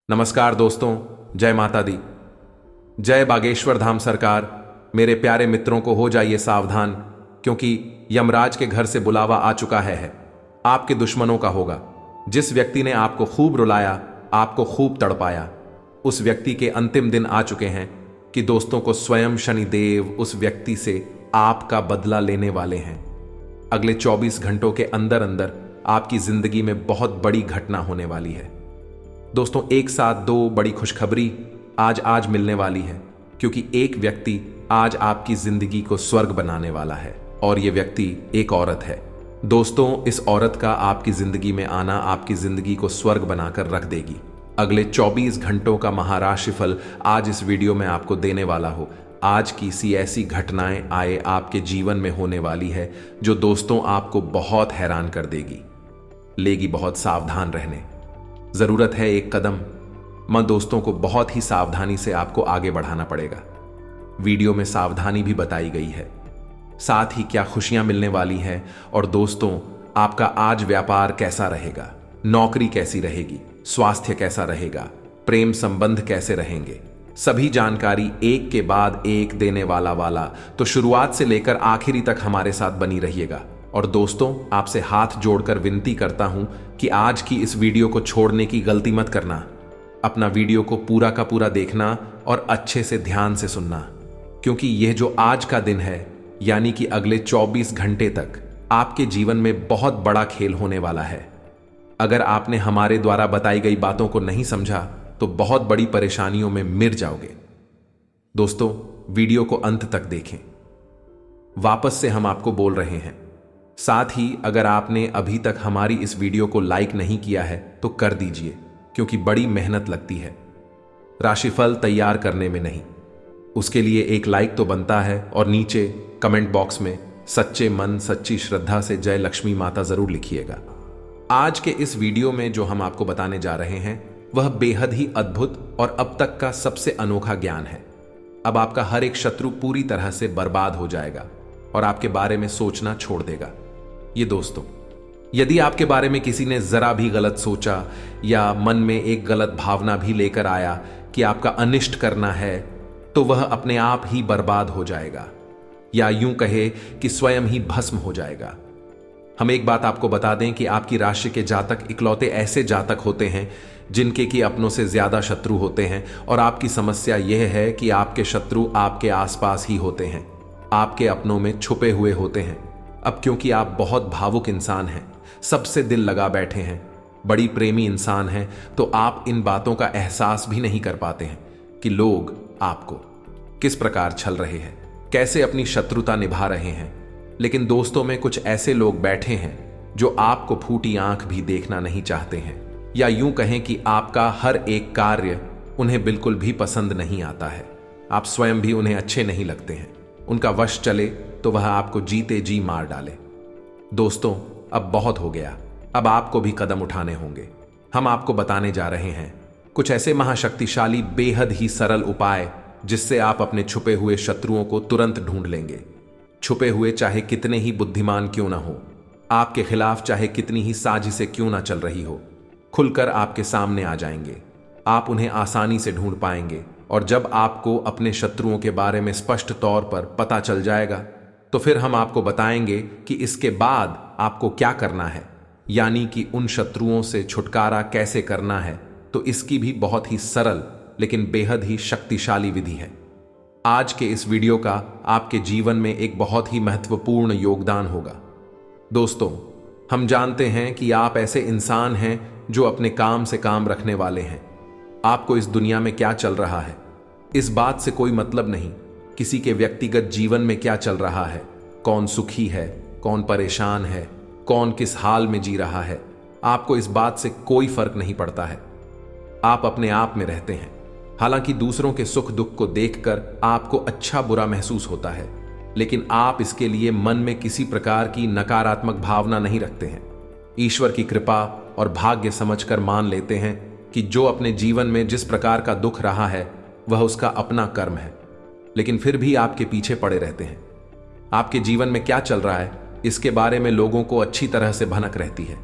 नमस्कार दोस्तों, जय माता दी। जय बागेश्वर धाम सरकार। मेरे प्यारे मित्रों को हो जाइए सावधान, क्योंकि यमराज के घर से बुलावा आ चुका है। आपके दुश्मनों का होगा। जिस व्यक्ति ने आपको खूब रुलाया, आपको खूब तड़पाया, उस व्यक्ति के अंतिम दिन आ चुके हैं कि दोस्तों को स्वयं शनिदेव उस व्यक्ति से आपका बदला लेने वाले हैं। अगले 24 घंटों के अंदर अंदर आपकी जिंदगी में बहुत बड़ी घटना होने वाली है। दोस्तों, एक साथ दो बड़ी खुशखबरी आज मिलने वाली है, क्योंकि एक व्यक्ति आज आपकी जिंदगी को स्वर्ग बनाने वाला है, और यह व्यक्ति एक औरत है। दोस्तों, इस औरत का आपकी जिंदगी में आना आपकी जिंदगी को स्वर्ग बनाकर रख देगी। अगले 24 घंटों का महाराशिफल आज इस वीडियो में आपको देने वाला हो। आज की सी ऐसी घटनाएं आए आपके जीवन में होने वाली है जो दोस्तों आपको बहुत हैरान कर देगी, लेगी बहुत सावधान रहने। जरूरत है एक कदम। दोस्तों को बहुत ही सावधानी से आपको आगे बढ़ाना पड़ेगा। वीडियो में सावधानी भी बताई गई है, साथ ही क्या खुशियां मिलने वाली है, और दोस्तों आपका आज व्यापार कैसा रहेगा, नौकरी कैसी रहेगी, स्वास्थ्य कैसा रहेगा, प्रेम संबंध कैसे रहेंगे, सभी जानकारी एक के बाद एक देने वाला तो शुरुआत से लेकर आखिरी तक हमारे साथ बनी रहिएगा। और दोस्तों, आपसे हाथ जोड़कर विनती करता हूं कि आज की इस वीडियो को छोड़ने की गलती मत करना। अपना वीडियो को पूरा का पूरा देखना और अच्छे से ध्यान से सुनना, क्योंकि यह जो आज का दिन है, यानी कि अगले 24 घंटे तक आपके जीवन में बहुत बड़ा खेल होने वाला है। अगर आपने हमारे द्वारा बताई गई बातों को नहीं समझा तो बहुत बड़ी परेशानियों में मिर जाओगे। दोस्तों, वीडियो को अंत तक देखें। वापस से हम आपको बोल रहे हैं, साथ ही अगर आपने अभी तक हमारी इस वीडियो को लाइक नहीं किया है तो कर दीजिए, क्योंकि बड़ी मेहनत लगती है राशिफल तैयार करने में नहीं। उसके लिए एक लाइक तो बनता है, और नीचे कमेंट बॉक्स में सच्चे मन सच्ची श्रद्धा से जय लक्ष्मी माता जरूर लिखिएगा। आज के इस वीडियो में जो हम आपको बताने जा रहे हैं वह बेहद ही अद्भुत और अब तक का सबसे अनोखा ज्ञान है। अब आपका हर एक शत्रु पूरी तरह से बर्बाद हो जाएगा और आपके बारे में सोचना छोड़ देगा। ये दोस्तों, यदि आपके बारे में किसी ने जरा भी गलत सोचा या मन में एक गलत भावना भी लेकर आया कि आपका अनिष्ट करना है, तो वह अपने आप ही बर्बाद हो जाएगा, या यूं कहे कि स्वयं ही भस्म हो जाएगा। हम एक बात आपको बता दें कि आपकी राशि के जातक इकलौते ऐसे जातक होते हैं जिनके की अपनों से ज्यादा शत्रु होते हैं, और आपकी समस्या यह है कि आपके शत्रु आपके आसपास ही होते हैं, आपके अपनों में छुपे हुए होते हैं। अब क्योंकि आप बहुत भावुक इंसान हैं, सबसे दिल लगा बैठे हैं, बड़ी प्रेमी इंसान हैं, तो आप इन बातों का एहसास भी नहीं कर पाते हैं कि लोग आपको किस प्रकार छल रहे हैं, कैसे अपनी शत्रुता निभा रहे हैं। लेकिन दोस्तों में कुछ ऐसे लोग बैठे हैं जो आपको फूटी आंख भी देखना नहीं चाहते हैं, या यूं कहें कि आपका हर एक कार्य उन्हें बिल्कुल भी पसंद नहीं आता है। आप स्वयं भी उन्हें अच्छे नहीं लगते हैं। उनका वश चले तो वह आपको जीते जी मार डाले। दोस्तों, अब बहुत हो गया। अब आपको भी कदम उठाने होंगे। हम आपको बताने जा रहे हैं कुछ ऐसे महाशक्तिशाली बेहद ही सरल उपाय जिससे आप अपने छुपे हुए शत्रुओं को तुरंत ढूंढ लेंगे। छुपे हुए चाहे कितने ही बुद्धिमान क्यों ना हो, आपके खिलाफ चाहे कितनी ही साजिशें क्यों ना चल रही हो, खुलकर आपके सामने आ जाएंगे। आप उन्हें आसानी से ढूंढ पाएंगे, और जब आपको अपने शत्रुओं के बारे में स्पष्ट तौर पर पता चल जाएगा तो फिर हम आपको बताएंगे कि इसके बाद आपको क्या करना है, यानी कि उन शत्रुओं से छुटकारा कैसे करना है। तो इसकी भी बहुत ही सरल लेकिन बेहद ही शक्तिशाली विधि है। आज के इस वीडियो का आपके जीवन में एक बहुत ही महत्वपूर्ण योगदान होगा। दोस्तों, हम जानते हैं कि आप ऐसे इंसान हैं जो अपने काम से काम रखने वाले हैं। आपको इस दुनिया में क्या चल रहा है इस बात से कोई मतलब नहीं। किसी के व्यक्तिगत जीवन में क्या चल रहा है, कौन सुखी है, कौन परेशान है, कौन किस हाल में जी रहा है, आपको इस बात से कोई फर्क नहीं पड़ता है। आप अपने आप में रहते हैं। हालांकि दूसरों के सुख दुख को देखकर आपको अच्छा बुरा महसूस होता है, लेकिन आप इसके लिए मन में किसी प्रकार की नकारात्मक भावना नहीं रखते हैं। ईश्वर की कृपा और भाग्य समझकर मान लेते हैं कि जो अपने जीवन में जिस प्रकार का दुख रहा है वह उसका अपना कर्म है, लेकिन फिर भी आपके पीछे पड़े रहते हैं। आपके जीवन में क्या चल रहा है इसके बारे में लोगों को अच्छी तरह से भनक रहती है।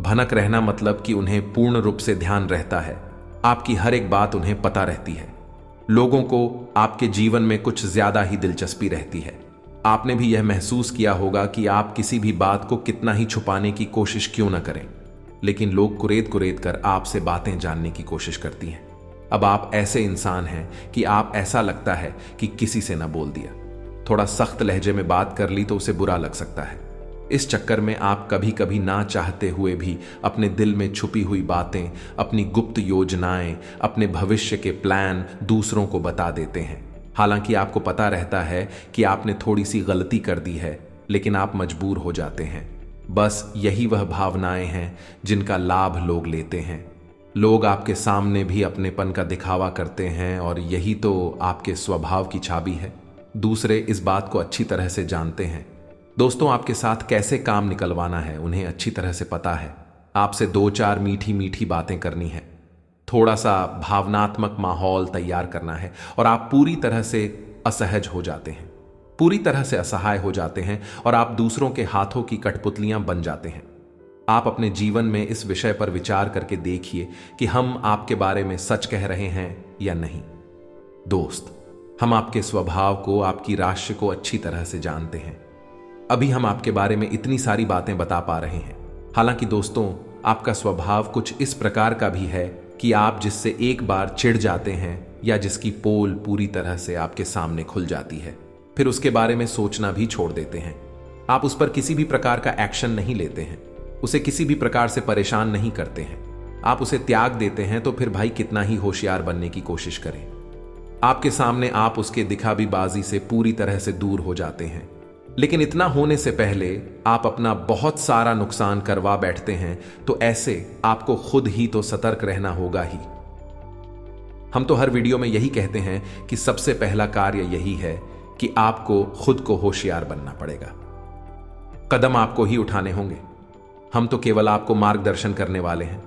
भनक रहना मतलब कि उन्हें पूर्ण रूप से ध्यान रहता है, आपकी हर एक बात उन्हें पता रहती है। लोगों को आपके जीवन में कुछ ज्यादा ही दिलचस्पी रहती है। आपने भी यह महसूस किया होगा कि आप किसी भी बात को कितना ही छुपाने की कोशिश क्यों न करें, लेकिन लोग कुरेद कुरेद कर आपसे बातें जानने की कोशिश करती हैं। अब आप ऐसे इंसान हैं कि आप ऐसा लगता है कि किसी से न बोल दिया, थोड़ा सख्त लहजे में बात कर ली तो उसे बुरा लग सकता है। इस चक्कर में आप कभी कभी ना चाहते हुए भी अपने दिल में छुपी हुई बातें, अपनी गुप्त योजनाएं, अपने भविष्य के प्लान दूसरों को बता देते हैं। हालांकि आपको पता रहता है कि आपने थोड़ी सी गलती कर दी है, लेकिन आप मजबूर हो जाते हैं। बस यही वह भावनाएं हैं जिनका लाभ लोग लेते हैं। लोग आपके सामने भी अपनेपन का दिखावा करते हैं और यही तो आपके स्वभाव की चाबी है। दूसरे इस बात को अच्छी तरह से जानते हैं। दोस्तों, आपके साथ कैसे काम निकलवाना है उन्हें अच्छी तरह से पता है। आपसे 2-4 मीठी मीठी बातें करनी है, थोड़ा सा भावनात्मक माहौल तैयार करना है और आप पूरी तरह से असहज हो जाते हैं, पूरी तरह से असहाय हो जाते हैं और आप दूसरों के हाथों की कठपुतलियां बन जाते हैं। आप अपने जीवन में इस विषय पर विचार करके देखिए कि हम आपके बारे में सच कह रहे हैं या नहीं। दोस्त, हम आपके स्वभाव को, आपकी राशि को अच्छी तरह से जानते हैं। अभी हम आपके बारे में इतनी सारी बातें बता पा रहे हैं। हालांकि दोस्तों, आपका स्वभाव कुछ इस प्रकार का भी है कि आप जिससे एक बार चिढ़ जाते हैं या जिसकी पोल पूरी तरह से आपके सामने खुल जाती है, फिर उसके बारे में सोचना भी छोड़ देते हैं। आप उस पर किसी भी प्रकार का एक्शन नहीं लेते हैं, उसे किसी भी प्रकार से परेशान नहीं करते हैं। आप उसे त्याग देते हैं तो फिर भाई कितना ही होशियार बनने की कोशिश करें, आपके सामने आप उसके दिखावीबाजी से पूरी तरह से दूर हो जाते हैं। लेकिन इतना होने से पहले आप अपना बहुत सारा नुकसान करवा बैठते हैं, तो ऐसे आपको खुद ही तो सतर्क रहना होगा ही। हम तो हर वीडियो में यही कहते हैं कि सबसे पहला कार्य यही है कि आपको खुद को होशियार बनना पड़ेगा। कदम आपको ही उठाने होंगे, हम तो केवल आपको मार्गदर्शन करने वाले हैं।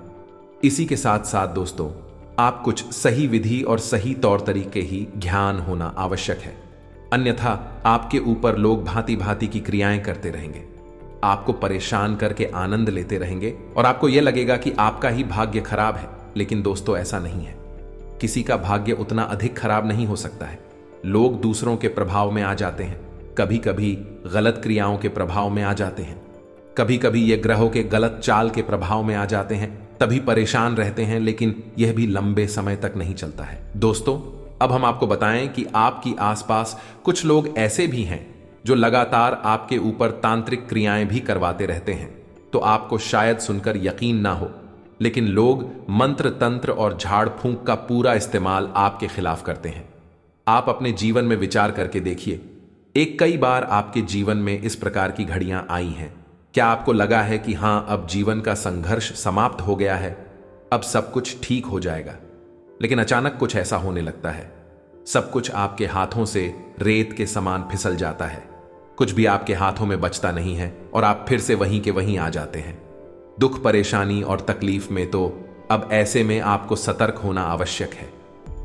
इसी के साथ साथ दोस्तों, आप कुछ सही विधि और सही तौर तरीके ही ज्ञान होना आवश्यक है, अन्यथा आपके ऊपर लोग भांति भांति की क्रियाएं करते रहेंगे, आपको परेशान करके आनंद लेते रहेंगे और आपको यह लगेगा कि आपका ही भाग्य खराब है। लेकिन दोस्तों, ऐसा नहीं है। किसी का भाग्य उतना अधिक खराब नहीं हो सकता है। लोग दूसरों के प्रभाव में आ जाते हैं, कभी कभी गलत क्रियाओं के प्रभाव में आ जाते हैं, कभी कभी ये ग्रहों के गलत चाल के प्रभाव में आ जाते हैं, तभी परेशान रहते हैं, लेकिन यह भी लंबे समय तक नहीं चलता है। दोस्तों, अब हम आपको बताएं कि आपकी आसपास कुछ लोग ऐसे भी हैं जो लगातार आपके ऊपर तांत्रिक क्रियाएं भी करवाते रहते हैं। तो आपको शायद सुनकर यकीन ना हो, लेकिन लोग मंत्र तंत्र और झाड़ फूंक का पूरा इस्तेमाल आपके खिलाफ करते हैं। आप अपने जीवन में विचार करके देखिए, एक कई बार आपके जीवन में इस प्रकार की घड़ियां आई हैं। क्या आपको लगा है कि हां, अब जीवन का संघर्ष समाप्त हो गया है, अब सब कुछ ठीक हो जाएगा? लेकिन अचानक कुछ ऐसा होने लगता है, सब कुछ आपके हाथों से रेत के समान फिसल जाता है, कुछ भी आपके हाथों में बचता नहीं है और आप फिर से वहीं के वहीं आ जाते हैं। दुख, परेशानी और तकलीफ में तो अब ऐसे में आपको सतर्क होना आवश्यक है।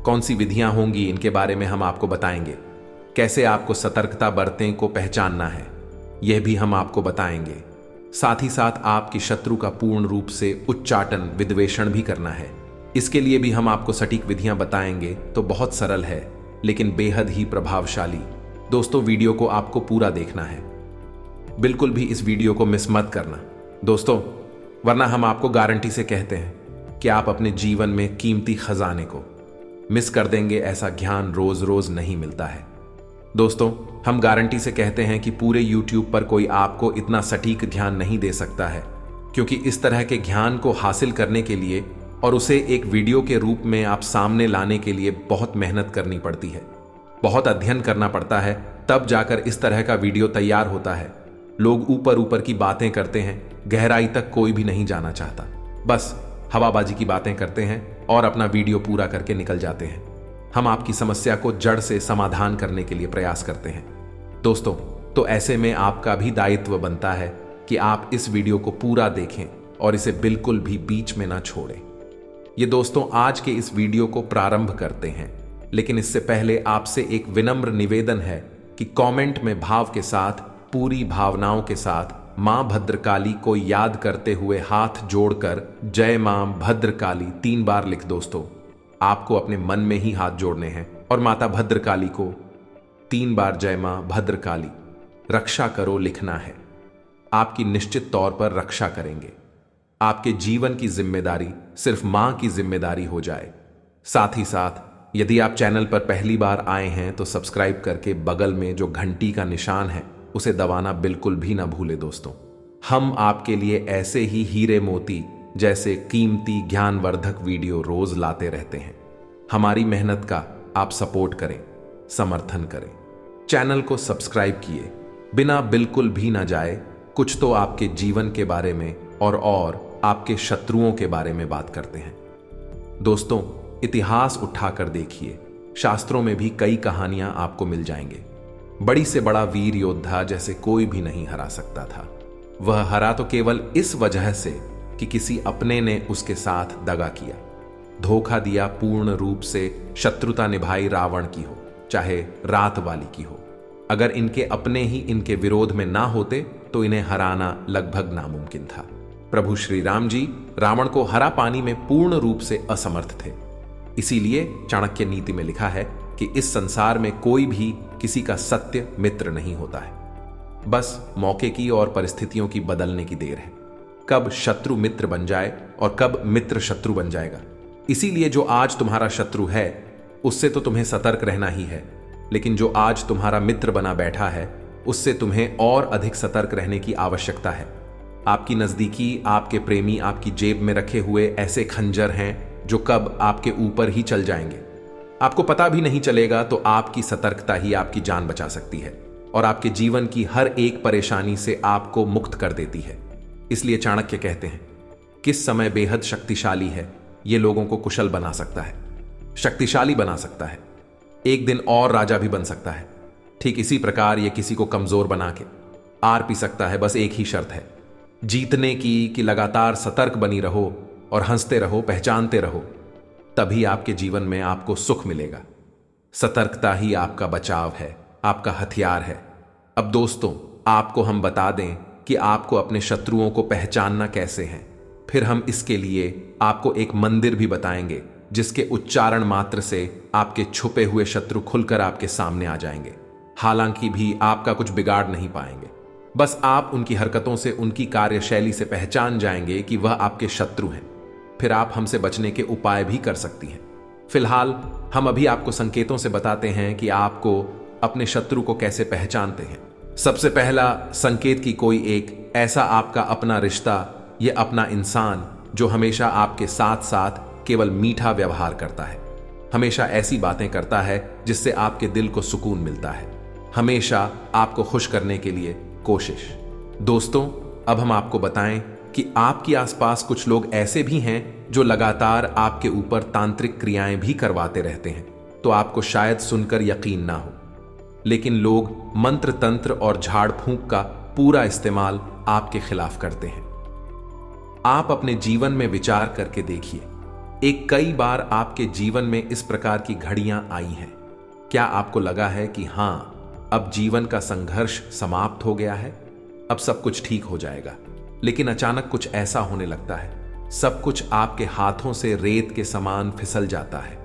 कौन सी विधियां होंगी, इनके बारे में हम आपको बताएंगे। कैसे आपको सतर्कता बरतें को पहचानना है, यह भी हम आपको बताएंगे। साथ ही साथ आपकी शत्रु का पूर्ण रूप से उच्चाटन, विद्वेषण भी करना है। इसके लिए भी हम आपको सटीक विधियां बताएंगे। तो बहुत सरल है लेकिन बेहद ही प्रभावशाली। दोस्तों, वीडियो को आपको पूरा देखना है, बिल्कुल भी इस वीडियो को मिस मत करना दोस्तों, वरना हम आपको गारंटी से कहते हैं कि आप अपने जीवन में कीमती खजाने को मिस कर देंगे। ऐसा ज्ञान रोज रोज नहीं मिलता है। दोस्तों, हम गारंटी से कहते हैं कि पूरे YouTube पर कोई आपको इतना सटीक ध्यान नहीं दे सकता है, क्योंकि इस तरह के ज्ञान को हासिल करने के लिए और उसे एक वीडियो के रूप में आप सामने लाने के लिए बहुत मेहनत करनी पड़ती है, बहुत अध्ययन करना पड़ता है, तब जाकर इस तरह का वीडियो तैयार होता है। लोग ऊपर ऊपर की बातें करते हैं, गहराई तक कोई भी नहीं जाना चाहता, बस हवाबाजी की बातें करते हैं और अपना वीडियो पूरा करके निकल जाते हैं। हम आपकी समस्या को जड़ से समाधान करने के लिए प्रयास करते हैं। दोस्तों, तो ऐसे में आपका भी दायित्व बनता है कि आप इस वीडियो को पूरा देखें और इसे बिल्कुल भी बीच में ना छोड़ें। ये दोस्तों, आज के इस वीडियो को प्रारंभ करते हैं, लेकिन इससे पहले आपसे एक विनम्र निवेदन है कि कमेंट में भाव के साथ, पूरी भावनाओं के साथ मां भद्रकाली को याद करते हुए हाथ जोड़कर जय मां भद्रकाली 3 बार लिख दोस्तों। आपको अपने मन में ही हाथ जोड़ने हैं और माता भद्रकाली को 3 बार जय मां भद्रकाली रक्षा करो लिखना है। आपकी निश्चित तौर पर रक्षा करेंगे। आपके जीवन की जिम्मेदारी सिर्फ मां की जिम्मेदारी हो जाए। साथ ही साथ यदि आप चैनल पर पहली बार आए हैं तो सब्सक्राइब करके बगल में जो घंटी का निशान है उसे दबाना बिल्कुल भी ना भूले दोस्तों। हम आपके लिए ऐसे ही हीरे मोती जैसे कीमती ज्ञानवर्धक वीडियो रोज लाते रहते हैं। हमारी मेहनत का आप सपोर्ट करें, समर्थन करें। चैनल को सब्सक्राइब किए बिना बिल्कुल भी ना जाए। कुछ तो आपके जीवन के बारे में और आपके शत्रुओं के बारे में बात करते हैं। दोस्तों, इतिहास उठाकर देखिए, शास्त्रों में भी कई कहानियां आपको मिल जाएंगे। बड़ी से बड़ा वीर योद्धा जैसे कोई भी नहीं हरा सकता था। वह हरा तो केवल इस वजह से कि किसी अपने ने उसके साथ दगा किया, धोखा दिया, पूर्ण रूप से शत्रुता निभाई, रावण की हो चाहे रात वाली की हो। अगर इनके अपने ही इनके विरोध में ना होते तो इन्हें हराना लगभग नामुमकिन था। प्रभु श्री राम जी रावण को हरा पानी में पूर्ण रूप से असमर्थ थे। इसीलिए चाणक्य नीति में लिखा है कि इस संसार में कोई भी किसी का सत्य मित्र नहीं होता है। बस मौके की और परिस्थितियों की बदलने की देर है, कब शत्रु मित्र बन जाए और कब मित्र शत्रु बन जाएगा। इसीलिए जो आज तुम्हारा शत्रु है उससे तो तुम्हें सतर्क रहना ही है, लेकिन जो आज तुम्हारा मित्र बना बैठा है उससे तुम्हें और अधिक सतर्क रहने की आवश्यकता है। आपकी नजदीकी, आपके प्रेमी आपकी जेब में रखे हुए ऐसे खंजर हैं जो कब आपके ऊपर ही चल जाएंगे, आपको पता भी नहीं चलेगा। तो आपकी सतर्कता ही आपकी जान बचा सकती है और आपके जीवन की हर एक परेशानी से आपको मुक्त कर देती है। इसलिए चाणक्य कहते हैं, किस समय बेहद शक्तिशाली है, यह लोगों को कुशल बना सकता है, शक्तिशाली बना सकता है, एक दिन और राजा भी बन सकता है। ठीक इसी प्रकार यह किसी को कमजोर बना के आर पी सकता है। बस एक ही शर्त है जीतने की कि लगातार सतर्क बनी रहो और हंसते रहो, पहचानते रहो, तभी आपके जीवन में आपको सुख मिलेगा। सतर्कता ही आपका बचाव है, आपका हथियार है। अब दोस्तों, आपको हम बता दें कि आपको अपने शत्रुओं को पहचानना कैसे है। फिर हम इसके लिए आपको एक मंदिर भी बताएंगे जिसके उच्चारण मात्र से आपके छुपे हुए शत्रु खुलकर आपके सामने आ जाएंगे। हालांकि भी आपका कुछ बिगाड़ नहीं पाएंगे, बस आप उनकी हरकतों से, उनकी कार्यशैली से पहचान जाएंगे कि वह आपके शत्रु हैं। फिर आप हमसे बचने के उपाय भी कर सकती हैं। फिलहाल हम अभी आपको संकेतों से बताते हैं कि आपको अपने शत्रु को कैसे पहचानते हैं। सबसे पहला संकेत कि कोई एक ऐसा आपका अपना रिश्ता, यह अपना इंसान जो हमेशा आपके साथ साथ केवल मीठा व्यवहार करता है, हमेशा ऐसी बातें करता है जिससे आपके दिल को सुकून मिलता है, हमेशा आपको खुश करने के लिए कोशिश। दोस्तों, अब हम आपको बताएं कि आपके आसपास कुछ लोग ऐसे भी हैं जो लगातार आपके ऊपर तांत्रिक क्रियाएं भी करवाते रहते हैं। तो आपको शायद सुनकर यकीन ना हो, लेकिन लोग मंत्र तंत्र और झाड़ फूंक का पूरा इस्तेमाल आपके खिलाफ करते हैं। आप अपने जीवन में विचार करके देखिए, एक कई बार आपके जीवन में इस प्रकार की घड़ियां आई हैं। क्या आपको लगा है कि हां, अब जीवन का संघर्ष समाप्त हो गया है, अब सब कुछ ठीक हो जाएगा, लेकिन अचानक कुछ ऐसा होने लगता है, सब कुछ आपके हाथों से रेत के समान फिसल जाता है,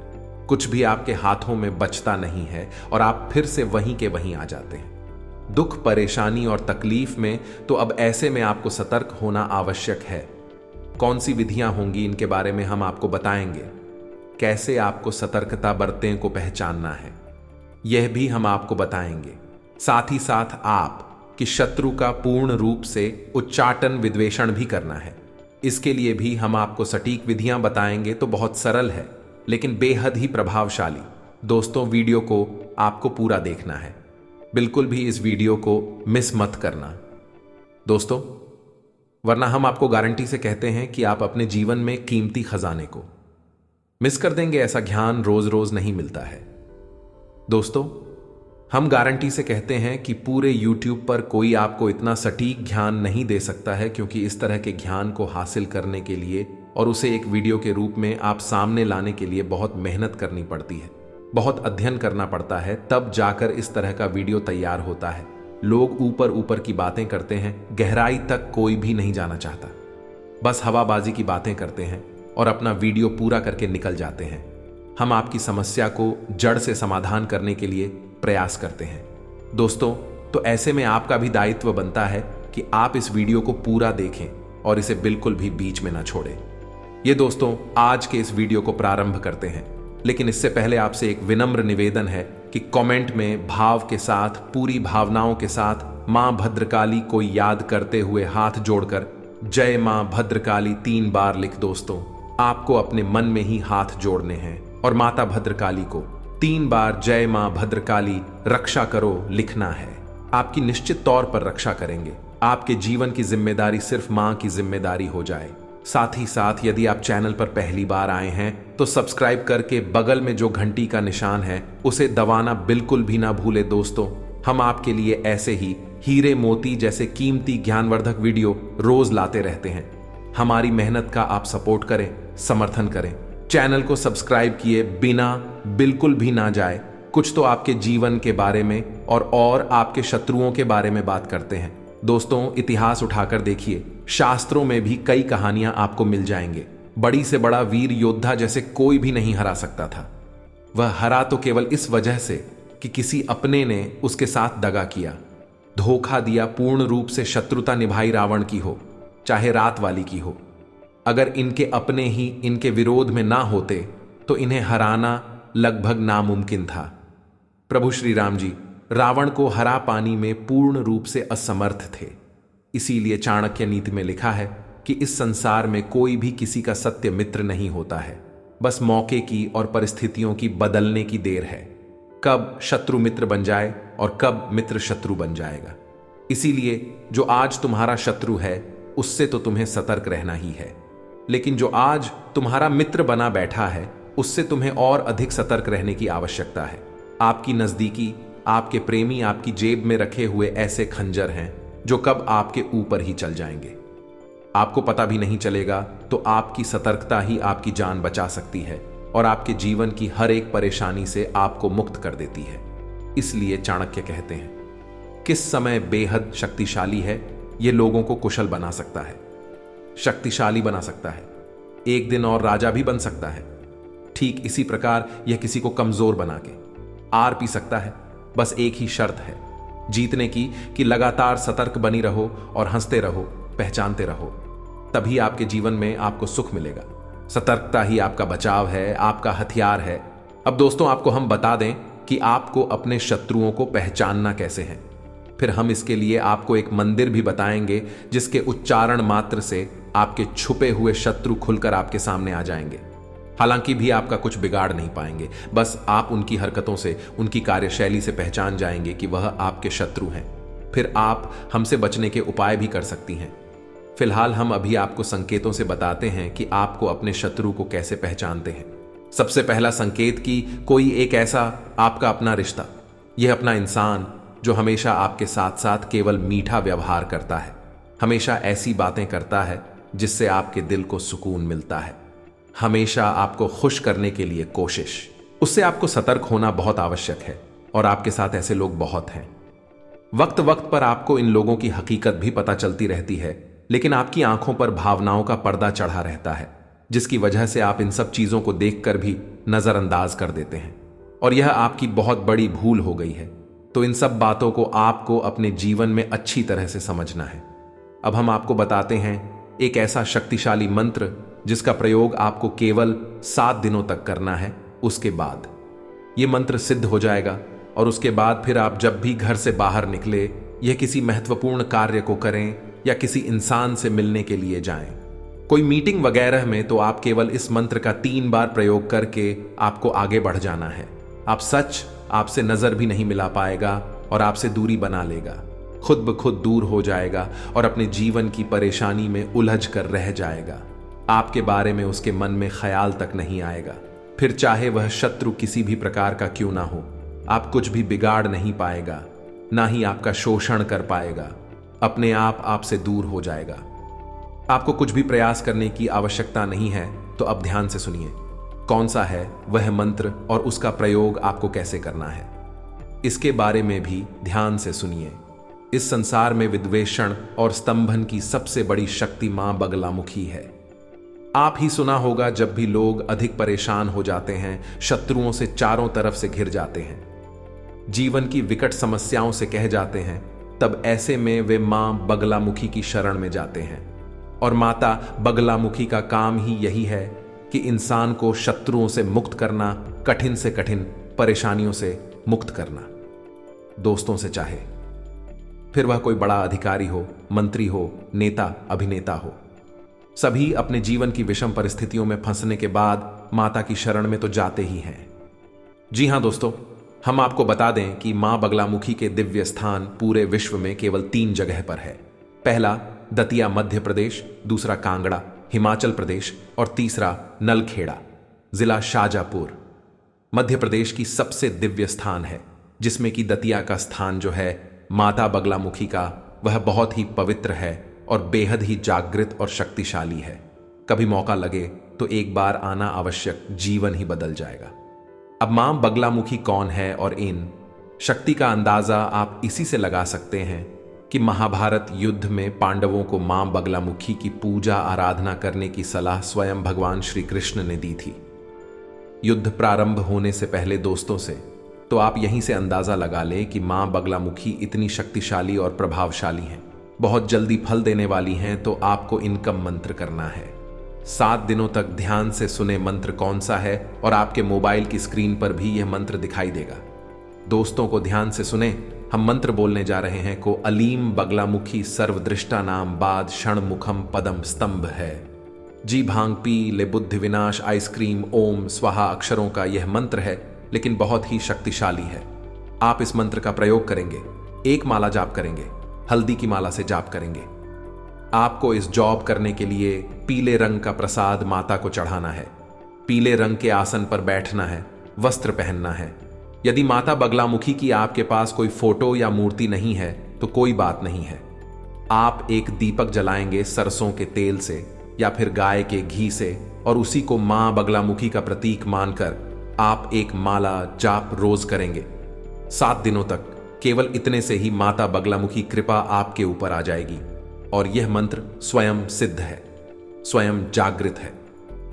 कुछ भी आपके हाथों में बचता नहीं है और आप फिर से वहीं के वहीं आ जाते हैं। दुख, परेशानी और तकलीफ में तो अब ऐसे में आपको सतर्क होना आवश्यक है। कौन सी विधियां होंगी इनके बारे में हम आपको बताएंगे। कैसे आपको सतर्कता बरतें को पहचानना है, यह भी हम आपको बताएंगे। साथ ही साथ आप कि शत्रु का पूर्ण रूप से उच्चाटन, विद्वेषण भी करना है। इसके लिए भी हम आपको सटीक विधियां बताएंगे। तो बहुत सरल है लेकिन बेहद ही प्रभावशाली। दोस्तों, वीडियो को आपको पूरा देखना है, बिल्कुल भी इस वीडियो को मिस मत करना दोस्तों, वरना हम आपको गारंटी से कहते हैं कि आप अपने जीवन में कीमती खजाने को मिस कर देंगे। ऐसा ज्ञान रोज रोज नहीं मिलता है। दोस्तों, हम गारंटी से कहते हैं कि पूरे YouTube पर कोई आपको इतना सटीक ज्ञान नहीं दे सकता है, क्योंकि इस तरह के ज्ञान को हासिल करने के लिए और उसे एक वीडियो के रूप में आप सामने लाने के लिए बहुत मेहनत करनी पड़ती है, बहुत अध्ययन करना पड़ता है, तब जाकर इस तरह का वीडियो तैयार होता है। लोग ऊपर ऊपर की बातें करते हैं, गहराई तक कोई भी नहीं जाना चाहता, बस हवाबाजी की बातें करते हैं और अपना वीडियो पूरा करके निकल जाते हैं। हम आपकी समस्या को जड़ से समाधान करने के लिए प्रयास करते हैं। दोस्तों, तो ऐसे में आपका भी दायित्व बनता है कि आप इस वीडियो को पूरा देखें और इसे बिल्कुल भी बीच में ना छोड़ें। ये दोस्तों, आज के इस वीडियो को प्रारंभ करते हैं, लेकिन इससे पहले आपसे एक विनम्र निवेदन है कि कमेंट में भाव के साथ, पूरी भावनाओं के साथ मां भद्रकाली को याद करते हुए हाथ जोड़कर जय मां भद्रकाली 3 बार लिख। दोस्तों, आपको अपने मन में ही हाथ जोड़ने हैं और माता भद्रकाली को 3 बार जय मां भद्रकाली रक्षा करो लिखना है। आपकी निश्चित तौर पर रक्षा करेंगे। आपके जीवन की जिम्मेदारी सिर्फ मां की जिम्मेदारी हो जाए। साथ ही साथ यदि आप चैनल पर पहली बार आए हैं तो सब्सक्राइब करके बगल में जो घंटी का निशान है उसे दबाना बिल्कुल भी ना भूले। दोस्तों, हम आपके लिए ऐसे ही हीरे मोती जैसे कीमती ज्ञानवर्धक वीडियो रोज लाते रहते हैं। हमारी मेहनत का आप सपोर्ट करें, समर्थन करें। चैनल को सब्सक्राइब किए बिना बिल्कुल भी ना जाए। कुछ तो आपके जीवन के बारे में और आपके शत्रुओं के बारे में बात करते हैं। दोस्तों, इतिहास उठाकर देखिए, शास्त्रों में भी कई कहानियां आपको मिल जाएंगे। बड़ी से बड़ा वीर योद्धा जैसे कोई भी नहीं हरा सकता था। वह हरा तो केवल इस वजह से कि किसी अपने ने उसके साथ दगा किया, धोखा दिया, पूर्ण रूप से शत्रुता निभाई रावण की हो, चाहे रात वाली की हो। अगर इनके अपने ही इनके विरोध में ना होते तो इन्हें हराना लगभग नामुमकिन था। प्रभु श्री राम जी रावण को हरा पानी में पूर्ण रूप से असमर्थ थे। इसीलिए चाणक्य नीति में लिखा है कि इस संसार में कोई भी किसी का सत्य मित्र नहीं होता है, बस मौके की और परिस्थितियों की बदलने की देर है। कब शत्रु मित्र बन जाए और कब मित्र शत्रु बन जाएगा। इसीलिए जो आज तुम्हारा शत्रु है उससे तो तुम्हें सतर्क रहना ही है, लेकिन जो आज तुम्हारा मित्र बना बैठा है उससे तुम्हें और अधिक सतर्क रहने की आवश्यकता है। आपकी नजदीकी, आपके प्रेमी आपकी जेब में रखे हुए ऐसे खंजर हैं जो कब आपके ऊपर ही चल जाएंगे। आपको पता भी नहीं चलेगा तो आपकी सतर्कता ही आपकी जान बचा सकती है और आपके जीवन की हर एक परेशानी से आपको मुक्त कर देती है। इसलिए चाणक्य कहते हैं, किस समय बेहद शक्तिशाली है यह लोगों को कुशल बना सकता है, शक्तिशाली बना सकता है, एक दिन और राजा भी बन सकता है। ठीक इसी प्रकार यह किसी को कमजोर बना के आर पी सकता है। बस एक ही शर्त है जीतने की कि लगातार सतर्क बनी रहो और हंसते रहो, पहचानते रहो। तभी आपके जीवन में आपको सुख मिलेगा। सतर्कता ही आपका बचाव है, आपका हथियार है। अब दोस्तों, आपको हम बता दें कि आपको अपने शत्रुओं को पहचानना कैसे है। फिर हम इसके लिए आपको एक मंदिर भी बताएंगे जिसके उच्चारण मात्र से आपके छुपे हुए शत्रु खुलकर आपके सामने आ जाएंगे। हालांकि भी आपका कुछ बिगाड़ नहीं पाएंगे, बस आप उनकी हरकतों से, उनकी कार्यशैली से पहचान जाएंगे कि वह आपके शत्रु हैं। फिर आप हमसे बचने के उपाय भी कर सकती हैं। फिलहाल हम अभी आपको संकेतों से बताते हैं कि आपको अपने शत्रु को कैसे पहचानते हैं। सबसे पहला संकेत कि कोई एक ऐसा आपका अपना रिश्ता, यह अपना इंसान जो हमेशा आपके साथ साथ केवल मीठा व्यवहार करता है, हमेशा ऐसी बातें करता है जिससे आपके दिल को सुकून मिलता है, हमेशा आपको खुश करने के लिए कोशिश, उससे आपको सतर्क होना बहुत आवश्यक है। और आपके साथ ऐसे लोग बहुत हैं। वक्त वक्त पर आपको इन लोगों की हकीकत भी पता चलती रहती है, लेकिन आपकी आंखों पर भावनाओं का पर्दा चढ़ा रहता है, जिसकी वजह से आप इन सब चीजों को देखकर भी नजरअंदाज कर देते हैं। और यह आपकी बहुत बड़ी भूल हो गई है। तो इन सब बातों को आपको अपने जीवन में अच्छी तरह से समझना है। अब हम आपको बताते हैं एक ऐसा शक्तिशाली मंत्र जिसका प्रयोग आपको केवल 7 दिनों तक करना है। उसके बाद यह मंत्र सिद्ध हो जाएगा और उसके बाद फिर आप जब भी घर से बाहर निकले, यह किसी महत्वपूर्ण कार्य को करें या किसी इंसान से मिलने के लिए जाएं, कोई मीटिंग वगैरह में, तो आप केवल इस मंत्र का 3 बार प्रयोग करके आपको आगे बढ़ जाना है। आप सच आपसे नजर भी नहीं मिला पाएगा और आपसे दूरी बना लेगा, खुद ब खुद दूर हो जाएगा और अपने जीवन की परेशानी में उलझ कर रह जाएगा। आपके बारे में उसके मन में ख्याल तक नहीं आएगा। फिर चाहे वह शत्रु किसी भी प्रकार का क्यों ना हो, आप कुछ भी बिगाड़ नहीं पाएगा, ना ही आपका शोषण कर पाएगा। अपने आप आपसे दूर हो जाएगा। आपको कुछ भी प्रयास करने की आवश्यकता नहीं है। तो अब ध्यान से सुनिए कौन सा है वह मंत्र और उसका प्रयोग आपको कैसे करना है, इसके बारे में भी ध्यान से सुनिए। इस संसार में विद्वेषण और स्तंभन की सबसे बड़ी शक्ति मां बगलामुखी है। आप ही सुना होगा जब भी लोग अधिक परेशान हो जाते हैं, शत्रुओं से चारों तरफ से घिर जाते हैं, जीवन की विकट समस्याओं से कह जाते हैं, तब ऐसे में वे मां बगलामुखी की शरण में जाते हैं। और माता बगलामुखी का काम ही यही है कि इंसान को शत्रुओं से मुक्त करना, कठिन से कठिन परेशानियों से मुक्त करना। दोस्तों से चाहे फिर वह कोई बड़ा अधिकारी हो, मंत्री हो, नेता, अभिनेता हो, सभी अपने जीवन की विषम परिस्थितियों में फंसने के बाद माता की शरण में तो जाते ही हैं। जी हां दोस्तों, हम आपको बता दें कि मां बगलामुखी के दिव्य स्थान पूरे विश्व में केवल 3 जगह पर है। पहला दतिया मध्य प्रदेश, दूसरा कांगड़ा हिमाचल प्रदेश और तीसरा नलखेड़ा जिला शाजापुर मध्य प्रदेश की सबसे दिव्य स्थान है, जिसमें कि दतिया का स्थान जो है माता बगलामुखी का, वह बहुत ही पवित्र है और बेहद ही जागृत और शक्तिशाली है। कभी मौका लगे तो एक बार आना आवश्यक, जीवन ही बदल जाएगा। अब मां बगलामुखी कौन है और इन शक्ति का अंदाजा आप इसी से लगा सकते हैं कि महाभारत युद्ध में पांडवों को मां बगलामुखी की पूजा आराधना करने की सलाह स्वयं भगवान श्री कृष्ण ने दी थी। युद्ध प्रारंभ होने से पहले दोस्तों से तो आप यहीं से अंदाजा लगा लें कि मां बगलामुखी इतनी शक्तिशाली और प्रभावशाली हैं, बहुत जल्दी फल देने वाली हैं। तो आपको इनका मंत्र करना है। 7 दिनों तक ध्यान से सुने मंत्र कौन सा है, और आपके मोबाइल की स्क्रीन पर भी यह मंत्र दिखाई देगा। दोस्तों को ध्यान से सुने, हम मंत्र बोलने जा रहे हैं को अलीम बगलामुखी सर्वदृष्टा नाम बाद षणमुखम पदम स्तंभ है। जी भांग पी ले बुद्धि विनाश आइसक्रीम ओम स्वाहा अक्षरों का यह मंत्र है, लेकिन बहुत ही शक्तिशाली है। आप इस मंत्र का प्रयोग करेंगे, एक माला जाप करेंगे, हल्दी की माला से जाप करेंगे। आपको इस जॉब करने के लिए पीले रंग का प्रसाद माता को चढ़ाना है, पीले रंग के आसन पर बैठना है, वस्त्र पहनना है। यदि माता बगलामुखी की आपके पास कोई फोटो या मूर्ति नहीं है तो कोई बात नहीं है। आप एक दीपक जलाएंगे सरसों के तेल से या फिर गाय के घी से, और उसी को मां बगलामुखी का प्रतीक मानकर आप एक माला जाप रोज करेंगे 7 दिनों तक। केवल इतने से ही माता बगलामुखी कृपा आपके ऊपर आ जाएगी, और यह मंत्र स्वयं सिद्ध है, स्वयं जागृत है।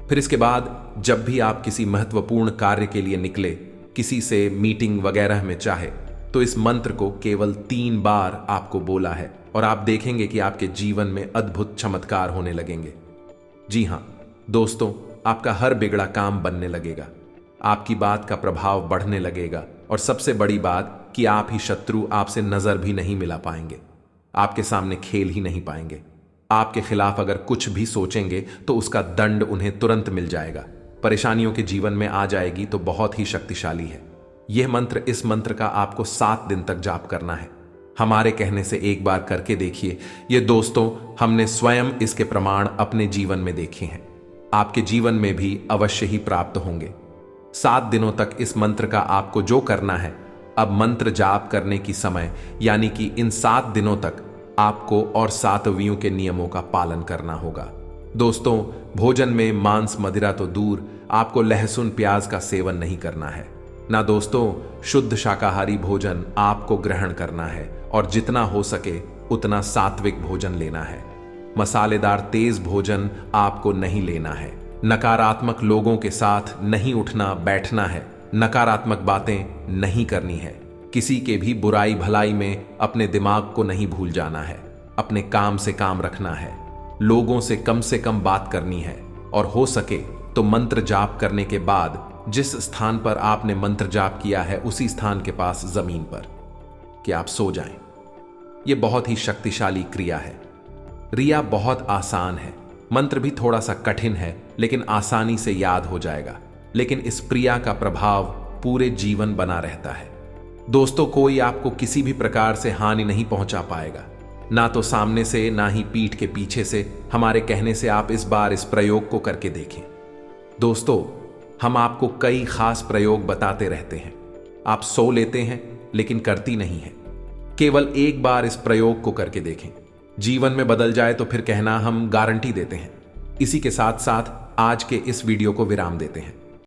फिर इसके बाद जब भी आप किसी महत्वपूर्ण कार्य के लिए निकले, किसी से मीटिंग वगैरह में चाहे, तो इस मंत्र को केवल 3 बार आपको बोला है, और आप देखेंगे कि आपके जीवन में अद्भुत चमत्कार होने लगेंगे। जी हां दोस्तों, आपका हर बिगड़ा काम बनने लगेगा, आपकी बात का प्रभाव बढ़ने लगेगा, और सबसे बड़ी बात कि आप ही शत्रु आपसे नजर भी नहीं मिला पाएंगे, आपके सामने खेल ही नहीं पाएंगे। आपके खिलाफ अगर कुछ भी सोचेंगे तो उसका दंड उन्हें तुरंत मिल जाएगा, परेशानियों के जीवन में आ जाएगी। तो बहुत ही शक्तिशाली है यह मंत्र। इस मंत्र का आपको 7 दिन तक जाप करना है। हमारे कहने से एक बार करके देखिए। ये दोस्तों, हमने स्वयं इसके प्रमाण अपने जीवन में देखे हैं, आपके जीवन में भी अवश्य ही प्राप्त होंगे। 7 दिनों तक इस मंत्र का आपको जो करना है, अब मंत्र जाप करने की समय यानी कि इन 7 दिनों तक आपको और 7 वियों के नियमों का पालन करना होगा। दोस्तों, भोजन में मांस मदिरा तो दूर, आपको लहसुन प्याज का सेवन नहीं करना है ना। दोस्तों, शुद्ध शाकाहारी भोजन आपको ग्रहण करना है, और जितना हो सके उतना सात्विक भोजन लेना है। मसालेदार तेज भोजन आपको नहीं लेना है। नकारात्मक लोगों के साथ नहीं उठना बैठना है, नकारात्मक बातें नहीं करनी है। किसी के भी बुराई भलाई में अपने दिमाग को नहीं भूल जाना है। अपने काम से काम रखना है, लोगों से कम बात करनी है, और हो सके तो मंत्र जाप करने के बाद जिस स्थान पर आपने मंत्र जाप किया है उसी स्थान के पास जमीन पर कि आप सो जाएं। यह बहुत ही शक्तिशाली क्रिया है। क्रिया बहुत आसान है, मंत्र भी थोड़ा सा कठिन है, लेकिन आसानी से याद हो जाएगा। लेकिन इस क्रिया का प्रभाव पूरे जीवन बना रहता है। दोस्तों, कोई आपको किसी भी प्रकार से हानि नहीं पहुंचा पाएगा, ना तो सामने से ना ही पीठ के पीछे से। हमारे कहने से आप इस बार इस प्रयोग को करके देखें। दोस्तों, हम आपको कई खास प्रयोग बताते रहते हैं, आप सो लेते हैं लेकिन करती नहीं है। केवल एक बार इस प्रयोग को करके देखें, जीवन में बदल जाए तो फिर कहना हम गारंटी देते हैं। इसी के साथ साथ आज के इस वीडियो को विराम देते हैं।